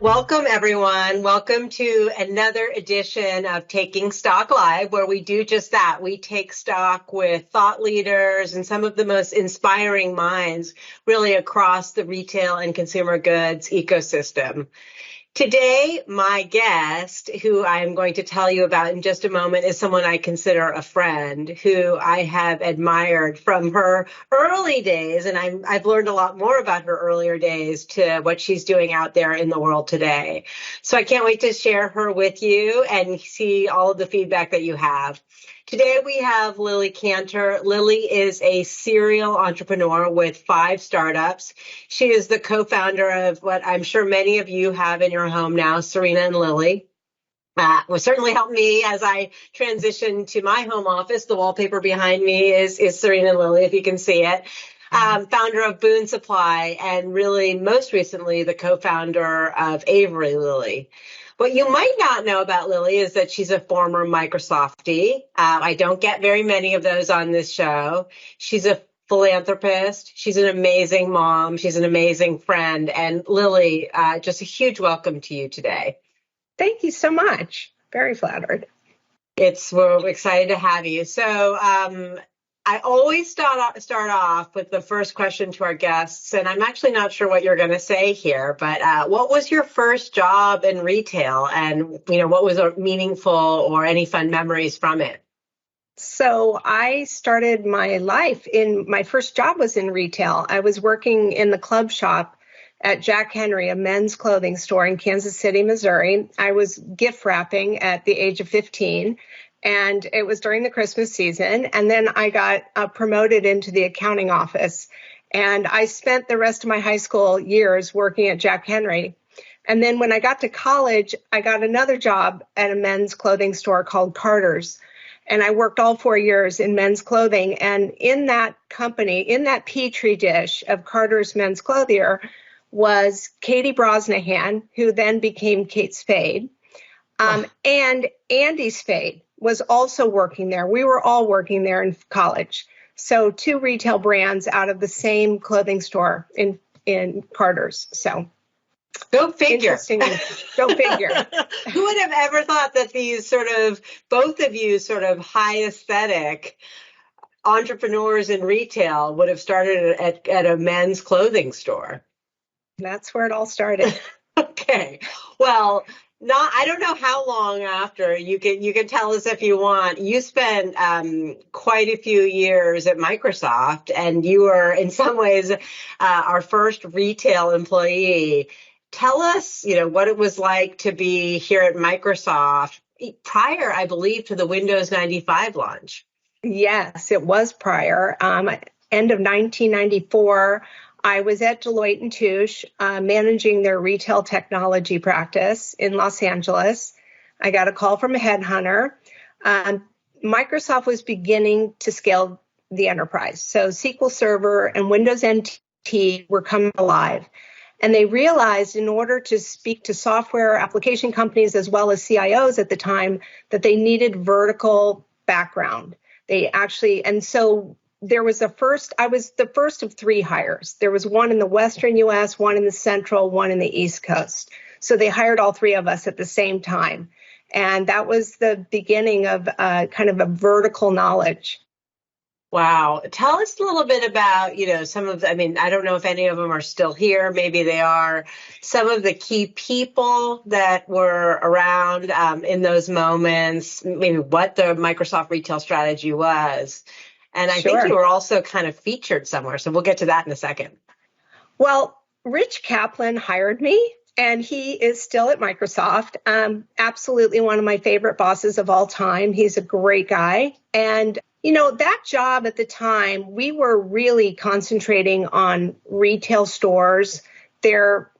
Welcome, everyone. Welcome to another edition of Taking Stock Live, where we do just that. We take stock with thought leaders and some of the most inspiring minds really across the retail and consumer goods ecosystem. Today, my guest, who I'm going to tell you about in just a moment, is someone I consider a friend who I have admired from her early days, and I've learned a lot more about her earlier days to what she's doing out there in the world today. So I can't wait to share her with you and see all of the feedback that you have. Today we have Lily Kanter. Lily is a serial entrepreneur with 5 startups. She is the co-founder of what I'm sure many of you have in your home now, Serena and Lily. Will certainly help me as I transition to my home office. The wallpaper behind me is Serena and Lily, if you can see it. Founder of Boon Supply, and really most recently the co-founder of Averylily. What you might not know about Lily is that she's a former Microsoftie. I don't get very many of those on this show. She's a philanthropist. She's an amazing mom. She's an amazing friend. And Lily, just a huge welcome to you today. Thank you so much. Very flattered. We're excited to have you. So I always start off with the first question to our guests, and I'm actually not sure what you're going to say here, but what was your first job in retail, and what was meaningful or any fun memories from it? So I started my life my first job was in retail. I was working in the club shop at Jack Henry, a men's clothing store in Kansas City, Missouri. I was gift wrapping at the age of 15. And it was during the Christmas season. And then I got promoted into the accounting office. And I spent the rest of my high school years working at Jack Henry. And then when I got to college, I got another job at a men's clothing store called Carter's. And I worked all 4 years in men's clothing. And in that company, in that petri dish of Carter's men's clothier, was Katie Brosnahan, who then became Kate Spade, and Andy Spade was also working there. We were all working there in college. So 2 retail brands out of the same clothing store in Carter's. So go figure. Go figure. Who would have ever thought that these both of you high aesthetic entrepreneurs in retail would have started at a men's clothing store? That's where it all started. Okay. Well, I don't know how long after. You can tell us if you want. You spent quite a few years at Microsoft, and you were in some ways our first retail employee. Tell us, what it was like to be here at Microsoft prior, I believe, to the Windows 95 launch. Yes, it was prior. End of 1994. I was at Deloitte & Touche, managing their retail technology practice in Los Angeles. I got a call from a headhunter. Microsoft was beginning to scale the enterprise. So SQL Server and Windows NT were coming alive. And they realized in order to speak to software application companies as well as CIOs at the time that they needed vertical background. So I was the first of 3 hires. There was one in the Western US, one in the Central, one in the East Coast. So they hired all 3 of us at the same time. And that was the beginning of kind of a vertical knowledge. Wow. Tell us a little bit about, I don't know if any of them are still here. Maybe they are. Some of the key people that were around in those moments, maybe what the Microsoft retail strategy was. And I think you were also kind of featured somewhere. So we'll get to that in a second. Well, Rich Kaplan hired me, and he is still at Microsoft. Absolutely one of my favorite bosses of all time. He's a great guy. And, that job at the time, we were really concentrating on retail stores. Their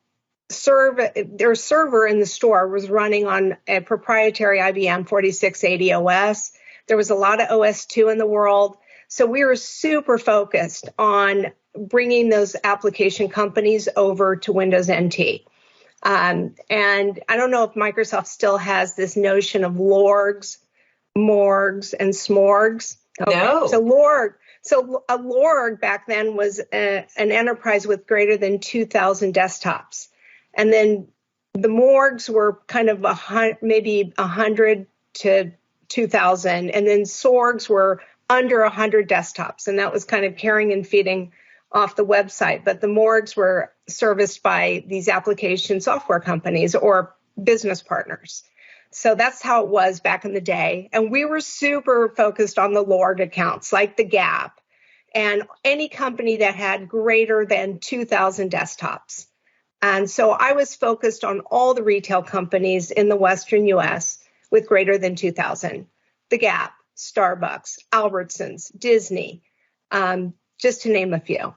server in the store was running on a proprietary IBM 4680 OS. There was a lot of OS 2 in the world. So we were super focused on bringing those application companies over to Windows NT. And I don't know if Microsoft still has this notion of lorgs, morgs, and smorgs. Okay. No. So a lorg back then was an enterprise with greater than 2,000 desktops. And then The morgues were kind of maybe 100 to 2,000, and then sorgs were under 100 desktops, and that was kind of carrying and feeding off the website. But the morgues were serviced by these application software companies or business partners. So that's how it was back in the day. And we were super focused on the LORG accounts, like the Gap, and any company that had greater than 2,000 desktops. And so I was focused on all the retail companies in the Western US with greater than 2,000. The Gap, Starbucks, Albertsons, Disney, just to name a few.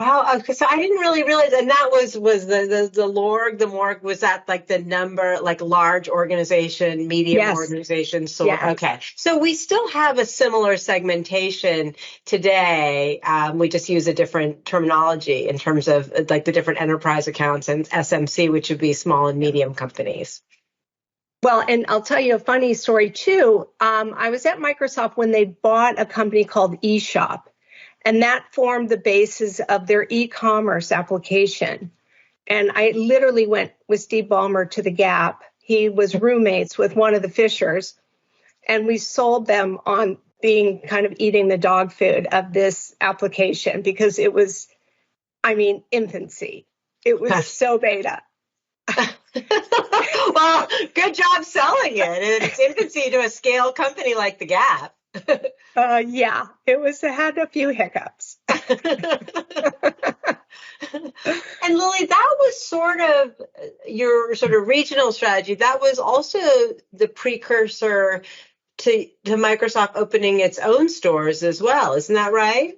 Wow, so I didn't really realize, and that was the LORG, the morgue, was that like the number, like large organization, medium Yes. organization, Yes. Okay. So we still have a similar segmentation today. We just use a different terminology in terms of like the different enterprise accounts and SMC, which would be small and medium companies. Well, and I'll tell you a funny story too. I was at Microsoft when they bought a company called eShop. And that formed the basis of their e-commerce application. And I literally went with Steve Ballmer to the Gap. He was roommates with one of the Fishers. And we sold them on being kind of eating the dog food of this application because it was, infancy. It was so beta. Well, good job selling it in its infancy to a scale company like the Gap. Yeah, it had a few hiccups. And Lily, that was sort of your sort of regional strategy. That was also the precursor to Microsoft opening its own stores as well. Isn't that right?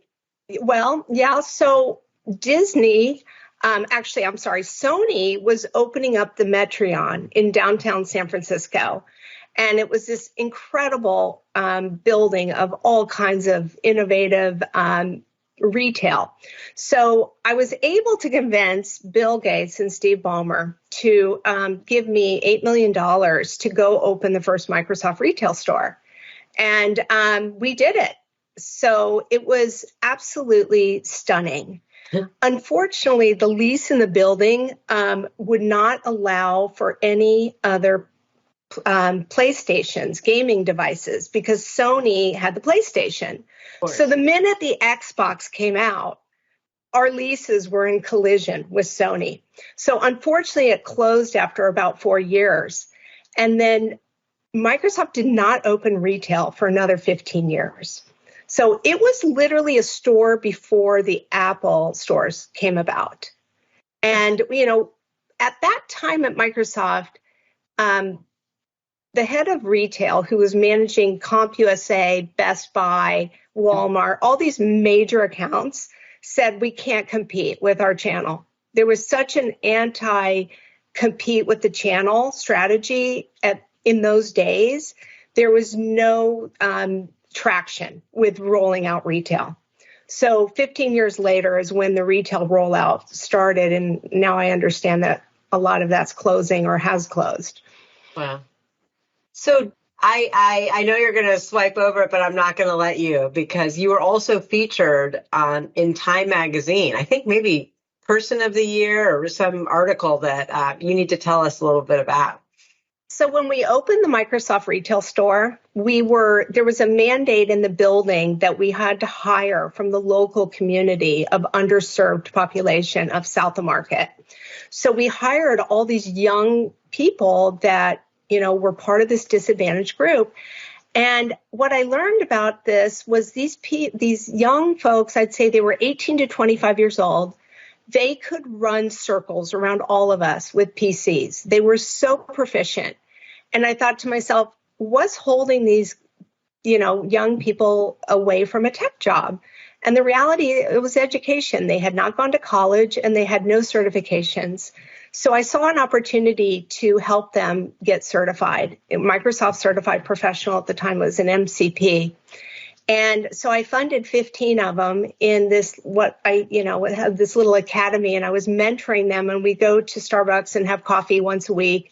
Well, yeah. So Sony was opening up the Metreon in downtown San Francisco. And it was this incredible building of all kinds of innovative retail. So I was able to convince Bill Gates and Steve Ballmer to give me $8 million to go open the first Microsoft retail store. And we did it. So it was absolutely stunning. Unfortunately, the lease in the building would not allow for any other PlayStations, gaming devices, because Sony had the PlayStation. So the minute the Xbox came out, our leases were in collision with Sony. So unfortunately, it closed after about 4 years. And then Microsoft did not open retail for another 15 years. So it was literally a store before the Apple stores came about. And, at that time at Microsoft, the head of retail, who was managing CompUSA, Best Buy, Walmart, all these major accounts, said we can't compete with our channel. There was such an anti-compete with the channel strategy in those days. There was no traction with rolling out retail. So 15 years later is when the retail rollout started, and now I understand that a lot of that's closing or has closed. Wow. So I know you're going to swipe over it, but I'm not going to let you, because you were also featured in Time magazine. I think maybe Person of the Year or some article that you need to tell us a little bit about. So when we opened the Microsoft retail store, there was a mandate in the building that we had to hire from the local community of underserved population of South of Market. So we hired all these young people that were part of this disadvantaged group. And what I learned about this was these young folks, I'd say they were 18 to 25 years old. They could run circles around all of us with PCs. They were so proficient. And I thought to myself, what's holding these, young people away from a tech job? And the reality, it was education. They had not gone to college and they had no certifications. So I saw an opportunity to help them get certified. Microsoft Certified Professional at the time was an MCP. And so I funded 15 of them in this, had this little academy, and I was mentoring them, and we go to Starbucks and have coffee once a week.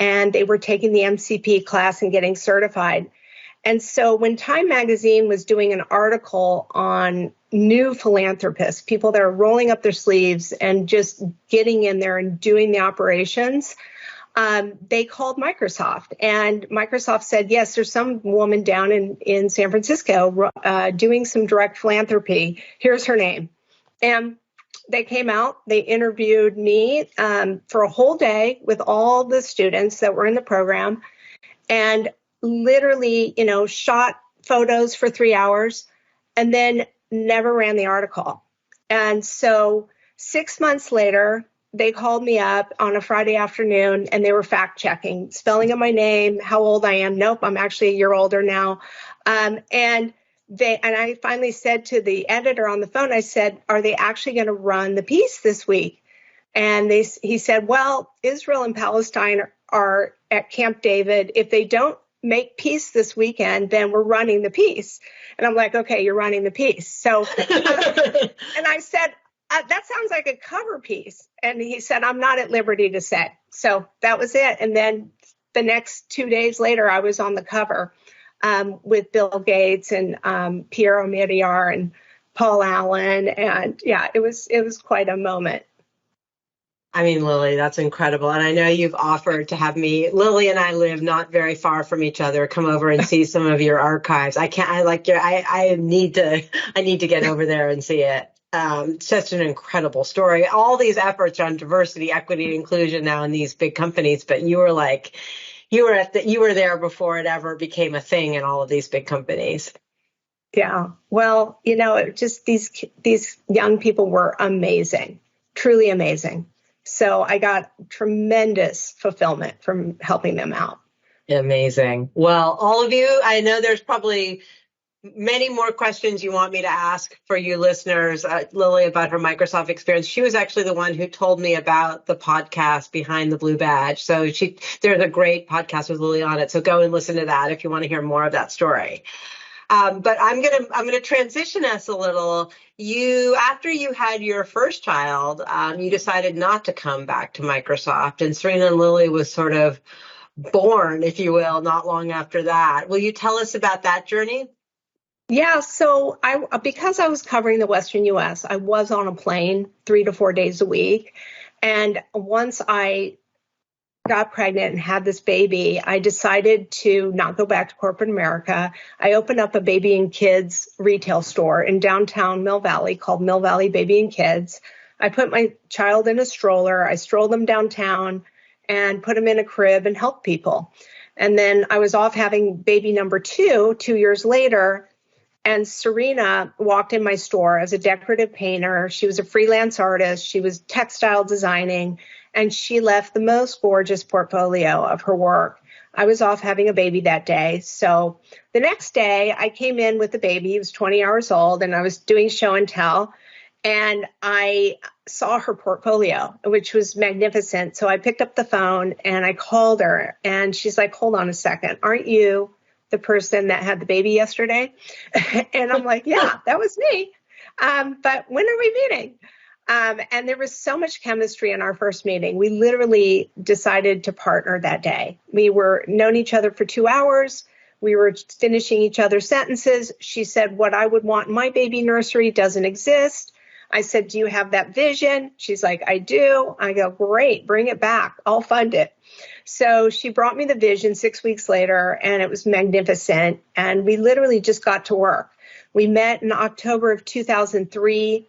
And they were taking the MCP class and getting certified. And so when Time Magazine was doing an article on new philanthropists, people that are rolling up their sleeves and just getting in there and doing the operations, they called Microsoft. And Microsoft said, yes, there's some woman down in San Francisco doing some direct philanthropy. Here's her name. And they came out, they interviewed me for a whole day with all the students that were in the program, and literally, shot photos for 3 hours and then never ran the article. And so 6 months later, they called me up on a Friday afternoon and they were fact checking, spelling of my name, how old I am. Nope, I'm actually a year older now. And I finally said to the editor on the phone, I said, are they actually going to run the piece this week? And he said, well, Israel and Palestine are at Camp David. If they don't make peace this weekend, then we're running the piece. And I'm like, okay, you're running the piece. So, and I said, that sounds like a cover piece. And he said, I'm not at liberty to say. So that was it. And then the next 2 days later, I was on the cover with Bill Gates and Pierre Omidyar and Paul Allen. And yeah, it was quite a moment. I mean, Lily, that's incredible. And I know you've offered to have me. Lily and I live not very far from each other. Come over and see some of your archives. I need to get over there and see it. Such an incredible story. All these efforts on diversity, equity, and inclusion now in these big companies, but you were there before it ever became a thing in all of these big companies. Yeah. Well, just these young people were amazing, truly amazing. So I got tremendous fulfillment from helping them out. Amazing. Well, all of you, I know there's probably many more questions you want me to ask for you listeners, Lily, about her Microsoft experience. She was actually the one who told me about the podcast Behind the Blue Badge. So there's a great podcast with Lily on it. So go and listen to that if you want to hear more of that story. But I'm gonna transition us a little. After you had your first child, you decided not to come back to Microsoft, and Serena Lily was sort of born, if you will, not long after that. Will you tell us about that journey? Yeah, so because I was covering the Western U.S., I was on a plane 3 to 4 days a week, and once I got pregnant and had this baby, I decided to not go back to corporate America. I opened up a baby and kids retail store in downtown Mill Valley called Mill Valley Baby and Kids. I put my child in a stroller. I strolled them downtown and put them in a crib and helped people. And then I was off having baby number 2 years later. And Serena walked in my store as a decorative painter. She was a freelance artist. She was textile designing. And she left the most gorgeous portfolio of her work. I was off having a baby that day. So the next day I came in with the baby. He was 20 hours old and I was doing show and tell. And I saw her portfolio, which was magnificent. So I picked up the phone and I called her and she's like, hold on a second. Aren't you the person that had the baby yesterday? And I'm like, yeah, that was me. But when are we meeting? And there was so much chemistry in our first meeting. We literally decided to partner that day. We were known each other for 2 hours. We were finishing each other's sentences. She said, what I would want in my baby nursery doesn't exist. I said, do you have that vision? She's like, I do. I go, great, bring it back. I'll fund it. So she brought me the vision 6 weeks later, and it was magnificent. And we literally just got to work. We met in October of 2003.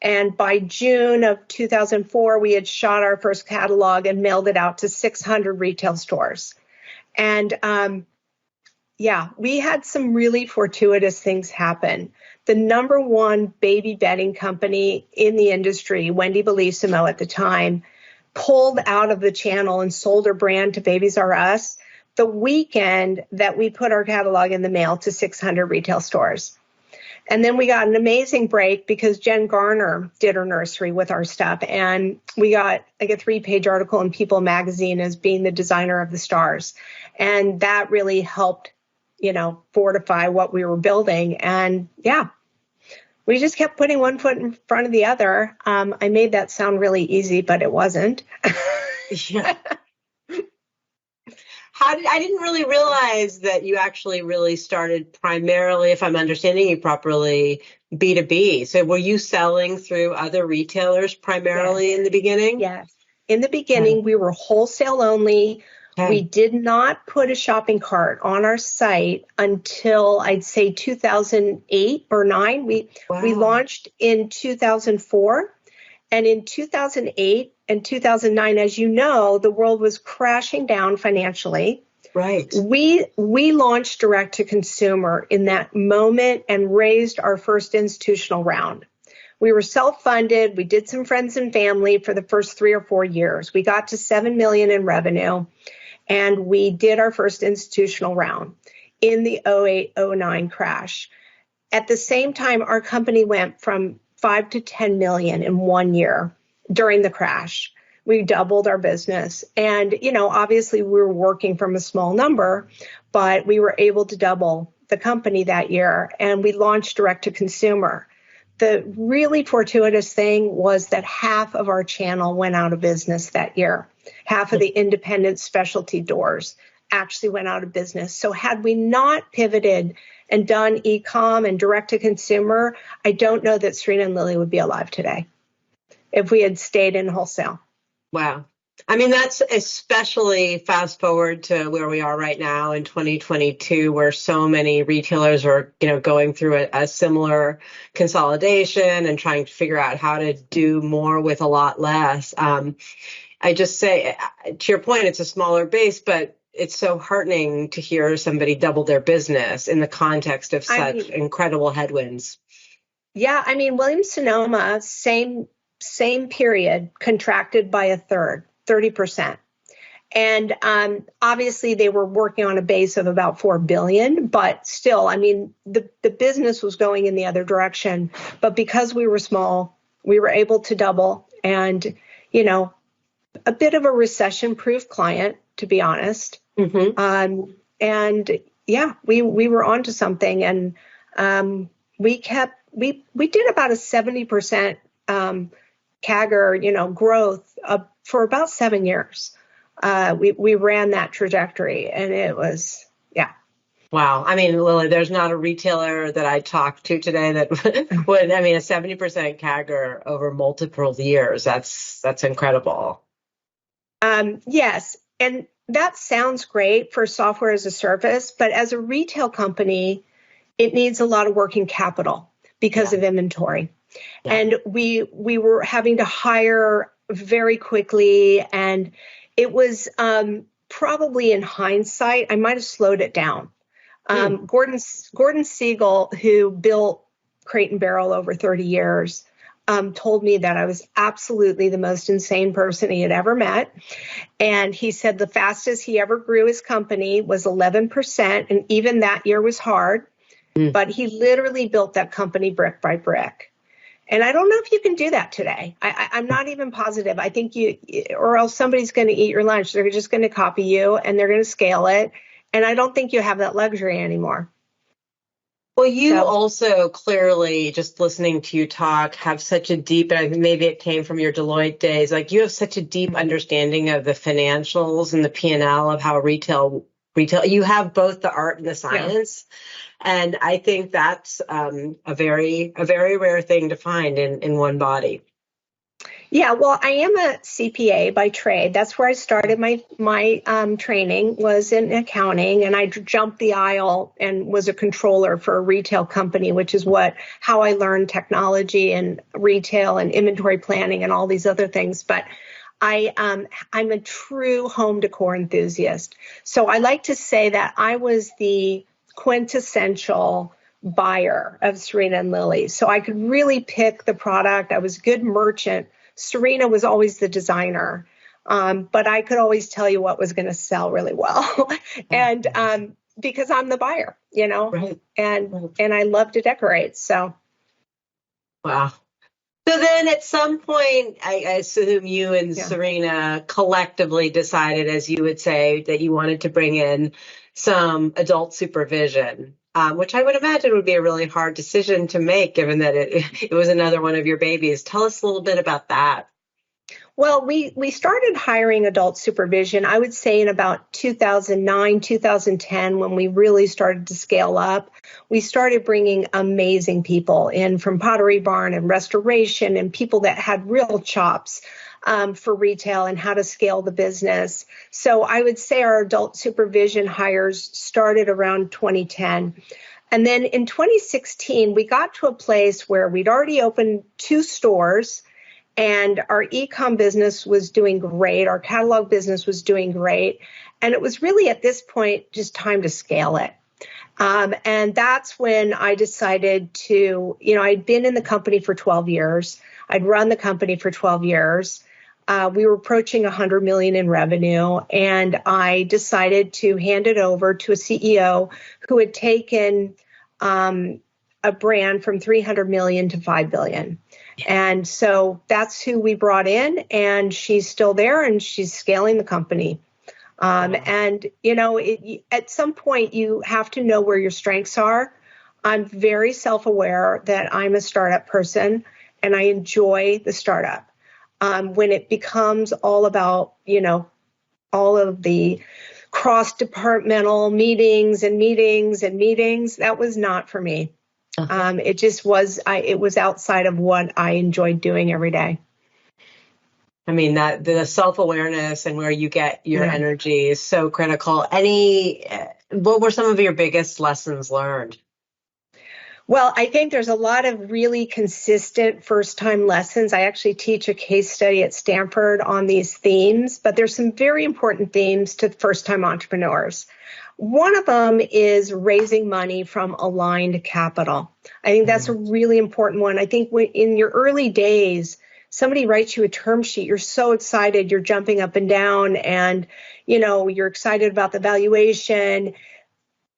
And by June of 2004, we had shot our first catalog and mailed it out to 600 retail stores. And we had some really fortuitous things happen. The number one baby bedding company in the industry, Wendy Bellissimo at the time, pulled out of the channel and sold her brand to Babies R Us the weekend that we put our catalog in the mail to 600 retail stores. And then we got an amazing break because Jen Garner did her nursery with our stuff. And we got like a 3-page article in People magazine as being the designer of the stars. And that really helped, fortify what we were building. And yeah, we just kept putting one foot in front of the other. I made that sound really easy, but it wasn't. Yeah. I didn't really realize that you actually really started primarily, if I'm understanding you properly, B2B. So were you selling through other retailers primarily Yes. in the beginning? Yes. In the Okay. beginning, we were wholesale only. We Okay. did not put a shopping cart on our site until I'd say 2008 or 9. We Wow. launched in 2004, and in 2008 and 2009, as you know, the world was crashing down financially. Right. We launched direct to consumer in that moment and raised our first institutional round. We were self-funded. We did some friends and family for the first 3 or 4 years. We got to 7 million in revenue, and we did our first institutional round in the 08-09 crash. At the same time, our company went from 5 to 10 million in 1 year during the crash. We doubled our business. And, obviously we were working from a small number, but we were able to double the company that year, and we launched direct to consumer. The really fortuitous thing was that half of our channel went out of business that year. Half of the independent specialty doors actually went out of business. So had we not pivoted and done e-com and direct to consumer, I don't know that Serena and Lily would be alive today if we had stayed in wholesale. Wow. I mean, that's especially fast forward to where we are right now in 2022, where so many retailers are, going through a similar consolidation and trying to figure out how to do more with a lot less. I just say, to your point, it's a smaller base, but it's so heartening to hear somebody double their business in the context of such incredible headwinds. Yeah, Williams-Sonoma, same period, contracted by a third, 30%. And obviously they were working on a base of about 4 billion, but still, the business was going in the other direction. But because we were small, we were able to double, and, a bit of a recession-proof client, to be honest. Mm-hmm. And yeah, we were onto something, and we did about a 70% CAGR, growth for about 7 years. We ran that trajectory, and it was, yeah. Wow. Lily, there's not a retailer that I talked to today that would, a 70% CAGR over multiple years. That's incredible. Yes. And that sounds great for software as a service, but as a retail company, it needs a lot of working capital because of inventory. Yeah. And we were having to hire very quickly, and it was probably, in hindsight, I might have slowed it down. Gordon Siegel, who built Crate and Barrel over 30 years, told me that I was absolutely the most insane person he had ever met. And he said the fastest he ever grew his company was 11%. And even that year was hard, but he literally built that company brick by brick. And I don't know if you can do that today. I'm not even positive. I think or else somebody's going to eat your lunch. They're just going to copy you, and they're going to scale it. And I don't think you have that luxury anymore. Well, you also clearly, just listening to you talk, have such a deep, and maybe it came from your Deloitte days, like you have such a deep understanding of the financials and the P&L of how retail, you have both the art and the science. Yeah. And I think that's a very rare thing to find in one body. Yeah, well, I am a CPA by trade. That's where I started my training, was in accounting, and I jumped the aisle and was a controller for a retail company, which is how I learned technology and retail and inventory planning and all these other things. But I'm a true home decor enthusiast. So I like to say that I was the quintessential buyer of Serena and Lily. So I could really pick the product. I was a good merchant. Serena was always the designer, but I could always tell you what was going to sell really well. And because I'm the buyer, right. And I love to decorate. So. Wow. So then at some point, I assume you and Serena collectively decided, as you would say, that you wanted to bring in some adult supervision, which I would imagine would be a really hard decision to make, given that it was another one of your babies. Tell us a little bit about that. Well, we started hiring adult supervision, I would say in about 2009, 2010, when we really started to scale up. We started bringing amazing people in from Pottery Barn and restoration and people that had real chops for retail and how to scale the business. So I would say our adult supervision hires started around 2010. And then in 2016, we got to a place where we'd already opened 2 stores. And our e-com business was doing great. Our catalog business was doing great. And it was really at this point just time to scale it. And that's when I decided to, I'd been in the company for 12 years. I'd run the company for 12 years. We were approaching 100 million in revenue. And I decided to hand it over to a CEO who had taken a brand from 300 million to 5 billion. And so that's who we brought in, and she's still there and she's scaling the company. And, at some point you have to know where your strengths are. I'm very self-aware that I'm a startup person and I enjoy the startup. When it becomes all about, all of the cross-departmental meetings, that was not for me. It just was, it was outside of what I enjoyed doing every day. I mean, that the self-awareness and where you get your energy is so critical. What were some of your biggest lessons learned? Well, I think there's a lot of really consistent first-time lessons. I actually teach a case study at Stanford on these themes, but there's some very important themes to first-time entrepreneurs. One of them is raising money from aligned capital. I think that's a really important one. I think in your early days, somebody writes you a term sheet, you're so excited, you're jumping up and down, and you're excited about the valuation.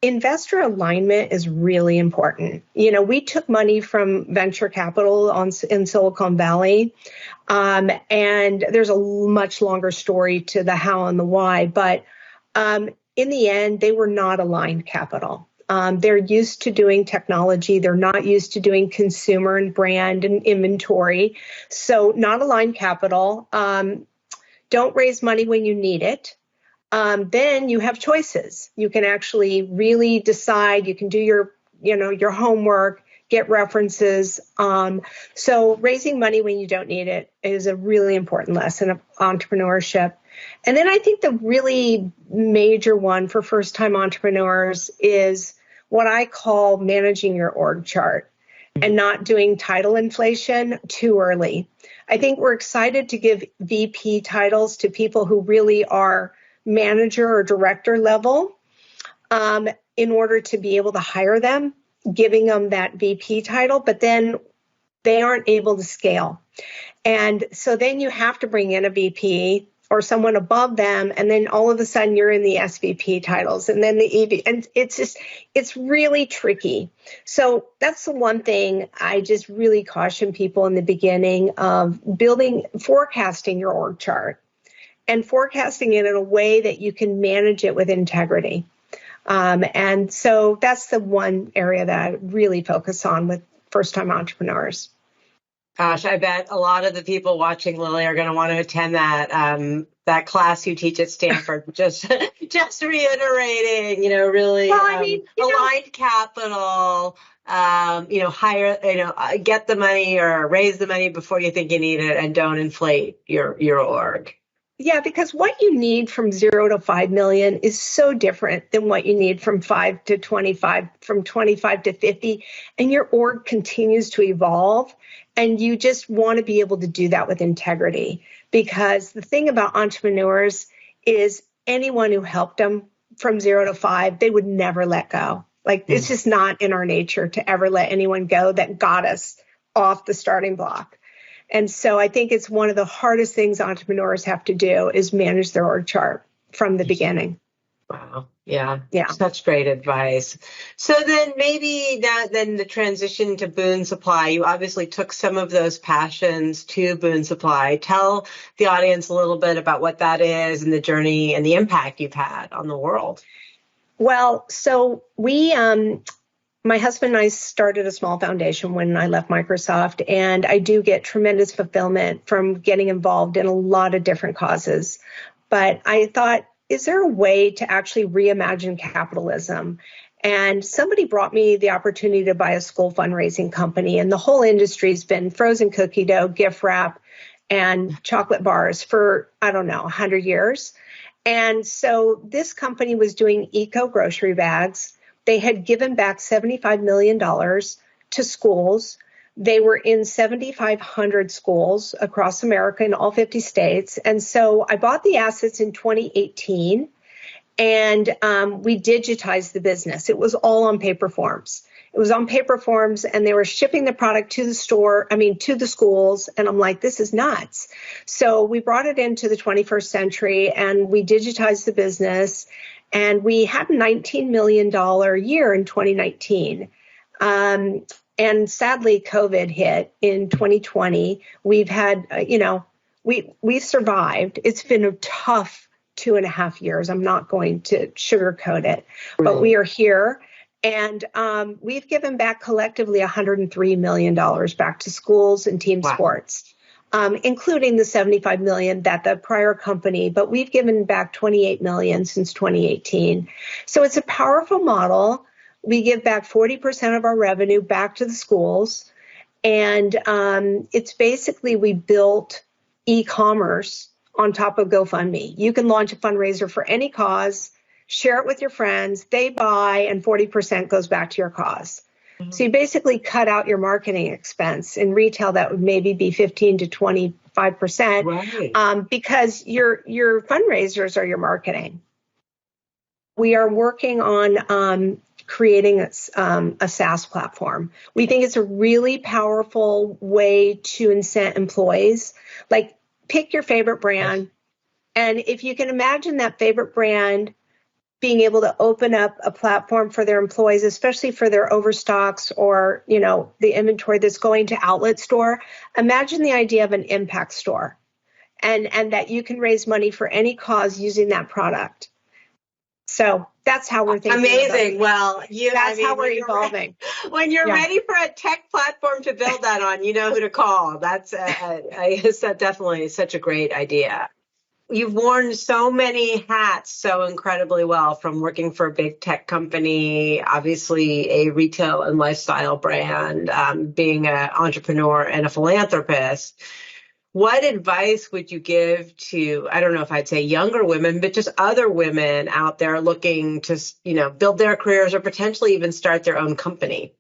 Investor alignment is really important. We took money from venture capital in Silicon Valley, and there's a much longer story to the how and the why, but in the end, they were not aligned capital. They're used to doing technology. They're not used to doing consumer and brand and inventory. So not aligned capital. Don't raise money when you need it. Then you have choices. You can actually really decide. You can do your homework, get references. So raising money when you don't need it is a really important lesson of entrepreneurship. And then I think the really major one for first-time entrepreneurs is what I call managing your org chart and not doing title inflation too early. I think we're excited to give VP titles to people who really are manager or director level in order to be able to hire them, giving them that VP title, but then they aren't able to scale. And so then you have to bring in a VP or someone above them, and then all of a sudden you're in the SVP titles, and then the EV, and it's really tricky. So that's the one thing I just really caution people in the beginning of forecasting your org chart, and forecasting it in a way that you can manage it with integrity. And so that's the one area that I really focus on with first-time entrepreneurs. Gosh, I bet a lot of the people watching, Lily, are going to want to attend that class you teach at Stanford. just reiterating, really aligned capital. Hire, get the money or raise the money before you think you need it, and don't inflate your org. Yeah, because what you need from 0 to 5 million is so different than what you need from 5 to 25, from 25 to 50, and your org continues to evolve. And you just want to be able to do that with integrity, because the thing about entrepreneurs is anyone who helped them from 0 to 5, they would never let go. Like, it's just not in our nature to ever let anyone go that got us off the starting block. And so I think it's one of the hardest things entrepreneurs have to do is manage their org chart from the beginning. Wow. Yeah. Such great advice. So then maybe then the transition to Boon Supply, you obviously took some of those passions to Boon Supply. Tell the audience a little bit about what that is and the journey and the impact you've had on the world. Well, so we my husband and I started a small foundation when I left Microsoft, and I do get tremendous fulfillment from getting involved in a lot of different causes. But I thought, is there a way to actually reimagine capitalism? And somebody brought me the opportunity to buy a school fundraising company, and the whole industry's been frozen cookie dough, gift wrap, and chocolate bars for, I don't know, 100 years. And so this company was doing eco grocery bags. They had given back $75 million to schools. They were in 7,500 schools across America in all 50 states. And so I bought the assets in 2018, and we digitized the business. It was all on paper forms. It was on paper forms, and they were shipping the product to the schools. And I'm like, this is nuts. So we brought it into the 21st century, and we digitized the business. And we had a $19 million year in 2019. And sadly, COVID hit in 2020. We've had, we've survived. It's been a tough 2.5 years. I'm not going to sugarcoat it, but we are here. And we've given back collectively $103 million back to schools and team sports, including the $75 million that the prior company, but we've given back $28 million since 2018. So it's a powerful model. We give back 40% of our revenue back to the schools. And it's basically, we built e-commerce on top of GoFundMe. You can launch a fundraiser for any cause, share it with your friends, they buy, and 40% goes back to your cause. Mm-hmm. So you basically cut out your marketing expense. In retail, that would maybe be 15 to 25%, right. Because your fundraisers are your marketing. We are working on creating a SaaS platform. We think it's a really powerful way to incent employees. Like, pick your favorite brand. And if you can imagine that favorite brand being able to open up a platform for their employees, especially for their overstocks or, the inventory that's going to outlet store, imagine the idea of an impact store and that you can raise money for any cause using that product. So that's how we're thinking. Amazing. Well, that's how we're evolving. When you're ready for a tech platform to build that on, you know who to call. That's definitely such a great idea. You've worn so many hats so incredibly well, from working for a big tech company, obviously a retail and lifestyle brand, being an entrepreneur and a philanthropist. What advice would you give to, I don't know if I'd say younger women, but just other women out there looking to, build their careers or potentially even start their own company?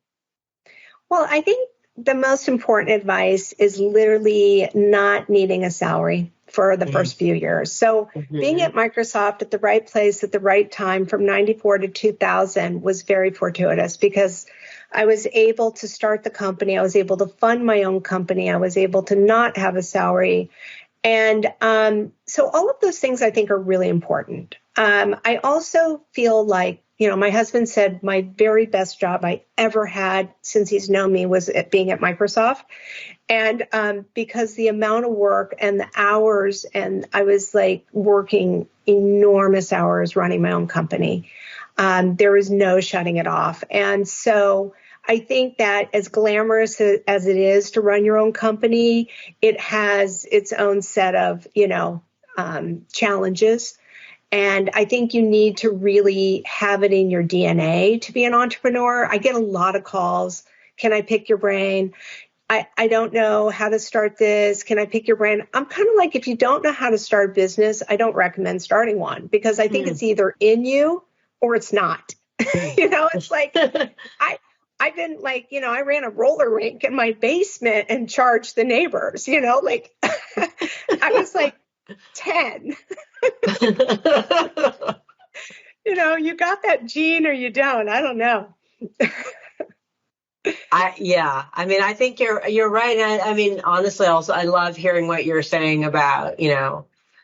Well, I think the most important advice is literally not needing a salary for the first few years. So being at Microsoft at the right place at the right time from 94 to 2000 was very fortuitous, because I was able to start the company. I was able to fund my own company. I was able to not have a salary. And so all of those things I think are really important. I also feel like, my husband said my very best job I ever had since he's known me was being at Microsoft. And because the amount of work and the hours, and I was like working enormous hours running my own company. There was no shutting it off. And so I think that as glamorous as it is to run your own company, it has its own set of, challenges. And I think you need to really have it in your DNA to be an entrepreneur. I get a lot of calls. Can I pick your brain? I don't know how to start this. Can I pick your brain? I'm kind of like, if you don't know how to start a business, I don't recommend starting one, because I think it's either in you or it's not. It's like, I've been like, I ran a roller rink in my basement and charged the neighbors, I was like 10. You got that gene or you don't. I don't know. I think you're right. Honestly, also, I love hearing what you're saying about,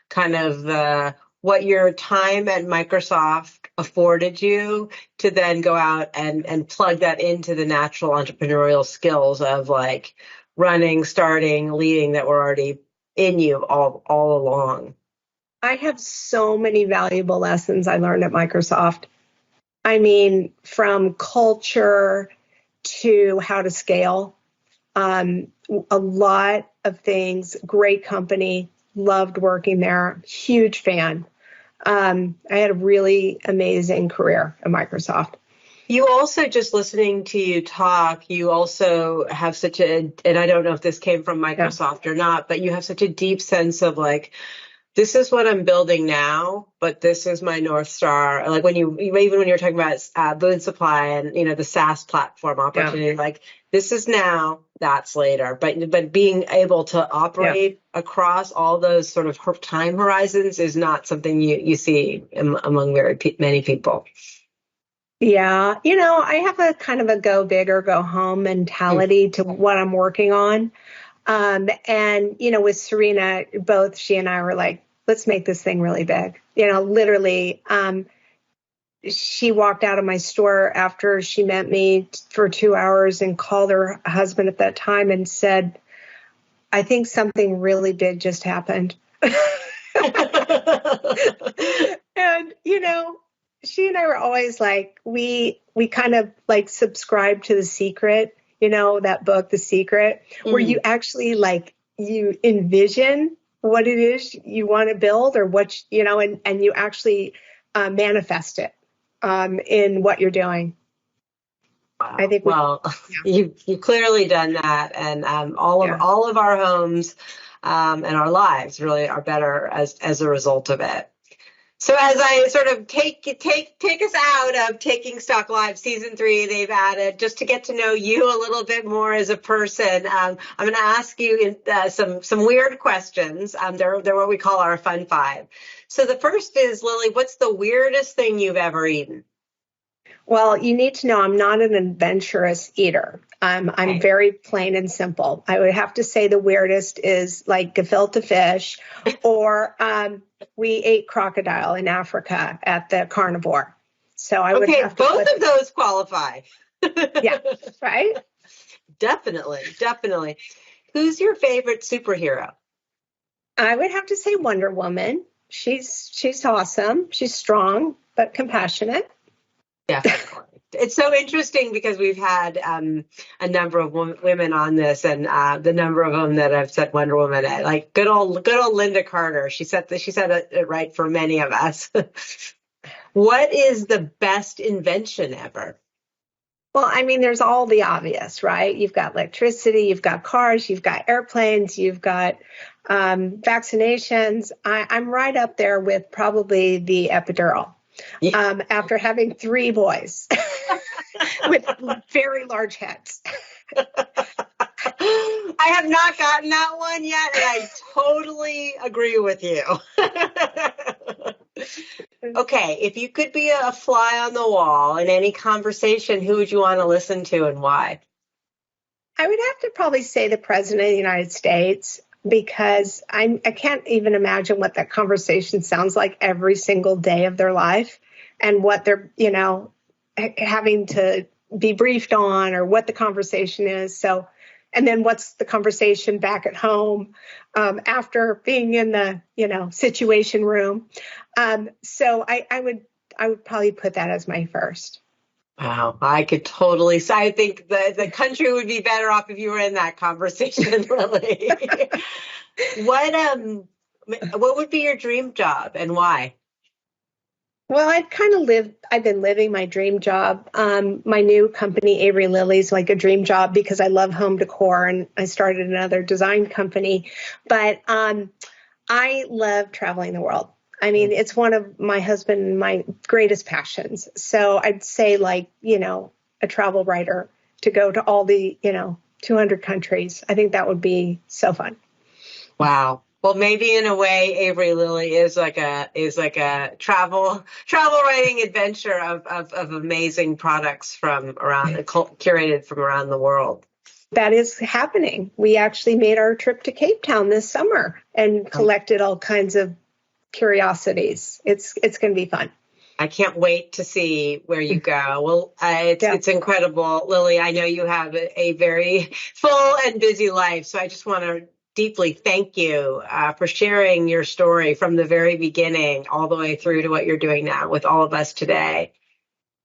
kind of what your time at Microsoft afforded you to then go out and plug that into the natural entrepreneurial skills of like running, starting, leading that were already in you all along. I have so many valuable lessons I learned at Microsoft. I mean, from culture to how to scale, a lot of things, great company, loved working there, huge fan. I had a really amazing career at Microsoft. You also, just listening to you talk, you also have such a, and I don't know if this came from Yeah. Microsoft or not, but you have such a deep sense of like, this is what I'm building now, but this is my North Star. Like when even when you're talking about Boon Supply and, the SaaS platform Yeah. opportunity, like this is now, that's later. But being able to operate across all those sort of time horizons is not something you see among many people. Yeah. I have a kind of a go big or go home mentality to what I'm working on. And, with Serena, both she and I were like, let's make this thing really big. Literally, she walked out of my store after she met me for 2 hours and called her husband at that time and said, I think something really big just happened. And, she and I were always like, we kind of like subscribe to The Secret, that book, The Secret, where you actually like, you envision what it is you want to build or what, and you actually manifest it in what you're doing. Wow. I think you've clearly done that, and all of our homes and our lives really are better as a result of it. So as I sort of take us out of Taking Stock Live Season 3, they've added, just to get to know you a little bit more as a person, I'm going to ask you some weird questions. They're what we call our Fun Five. So the first is, Lily, what's the weirdest thing you've ever eaten? Well, you need to know I'm not an adventurous eater. I'm very plain and simple. I would have to say the weirdest is like gefilte fish, or we ate crocodile in Africa at the carnivore. So I would have to both of those qualify. Yeah, right? Definitely. Who's your favorite superhero? I would have to say Wonder Woman. She's awesome. She's strong but compassionate. Definitely. It's so interesting because we've had a number of women on this, and the number of them that have said Wonder Woman, like good old Linda Carter. She said it right for many of us. What is the best invention ever? Well, I mean, there's all the obvious, right? You've got electricity, you've got cars, you've got airplanes, you've got vaccinations. I'm right up there with probably the epidural. After having 3 boys with very large heads. I have not gotten that one yet, and I totally agree with you. Okay, if you could be a fly on the wall in any conversation, who would you want to listen to and why? I would have to probably say the President of the United States, because I can't even imagine what that conversation sounds like every single day of their life, and what they're, having to be briefed on, or what the conversation is. So, and then what's the conversation back at home after being in the, situation room. So I would probably put that as my first. Wow, I could totally. I think the country would be better off if you were in that conversation, Lily. What would be your dream job and why? Well, I've been living my dream job. My new company, Averylily, is like a dream job because I love home decor, and I started another design company. But I love traveling the world. I mean, it's one of my husband and my greatest passions. So I'd say a travel writer to go to all the, 200 countries. I think that would be so fun. Wow. Well, maybe in a way, Averylily is like a travel writing adventure of amazing products from around, curated from around the world. That is happening. We actually made our trip to Cape Town this summer and collected all kinds of curiosities. It's going to be fun. I can't wait to see where you go. Well, it's incredible. Lily, I know you have a very full and busy life, so I just want to deeply thank you for sharing your story from the very beginning all the way through to what you're doing now with all of us today.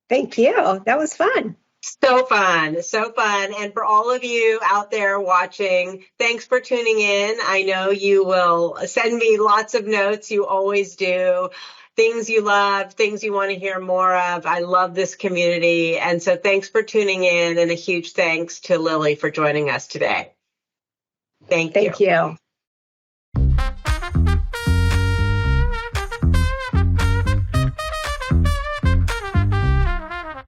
Thank you. That was fun. So fun, so fun. And for all of you out there watching, thanks for tuning in. I know you will send me lots of notes. You always do. Things you love, things you want to hear more of. I love this community. And so thanks for tuning in, and a huge thanks to Lily for joining us today. Thank you. Thank you.